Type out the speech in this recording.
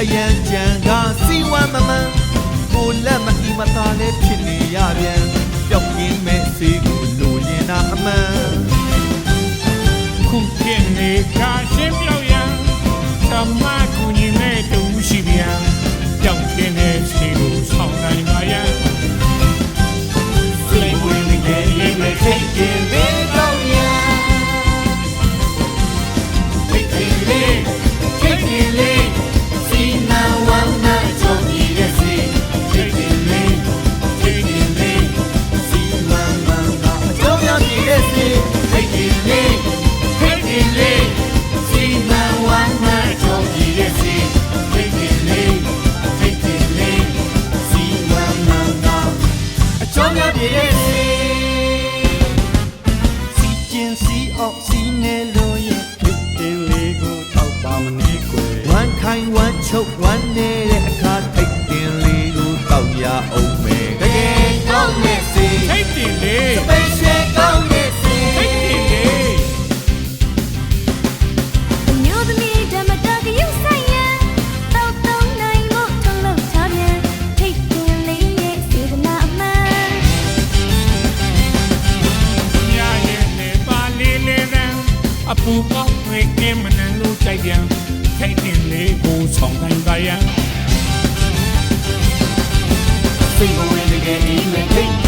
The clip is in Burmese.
အရန်ကြံကစီဝမ်းမမှန်ကိုလက်မအီမသားလည်းဖြစ်နေရပြန်ပျောက်ကင်းမဲ့စေးကိုလိုရင်တာအမှန်ခုဖြစ်နေကရှင်းပြောက်ရန်သမကူညီမဲ့တူရှိပြန်ပျောက်ကင်းတဲ့စေးကိုဆောင်နိုင်ပါရန်စိတ်ဝင်နေတဲ့လေးမဲ့ထိတ်တင်ပေးတော့ရန်ထိတ်တင်လေးထိတ်တင်လေးစီနာဝမ်းနာကြုံရတဲ့စေးထိတ်တင်လေးထိတ်တင်လေးစီဝမ်းမှန်ကအကြောင်းရည်တဲ့စေးထိတ်တင်လေးထိတ်တင်လေးစီနာဝမ်းနာကြုံရတဲ့စေးထိတ်တင်လေးထိတ်တင်လေးစီဝမ်းမှန်ကအကြောင်းရည်တဲ့စေးစီကျင်စီအောင်စီနေလို့ရဲ့ထိတ်တင်လေးကိုတောက်ပါမနေကွယ်ဝမ်းခိုင်ဝမ်းချုပ်ဝမ်းနေတဲ့အခါထိတ်တင်လေးကိုတောက်ရအောင်မယ်တကယ်ကောင်းတဲ့စေးထိတ်တင်လေးစပိတ်ရှယ်ကောင်းတဲ့စေးထိတ်တင်လေးမျိုးသမီးဓမ္မတာကယူဆိုင်ရန်တောက်တုံးနိုင်မှုထုံးလို့ချပြန်ထိတ်တင်လေးရဲ့စေတနာအမှန်ညရဲ့နေပါလေးလေးတန်းအပူကောက်ဝေကင်းမနန်လို့ကြိုက်ပြန်ထိတ်တင်လေးကိုဆောင်တိုင်းပါရန်စိတ်ဝင်တကယ်ဒီမဲ့ထိတ်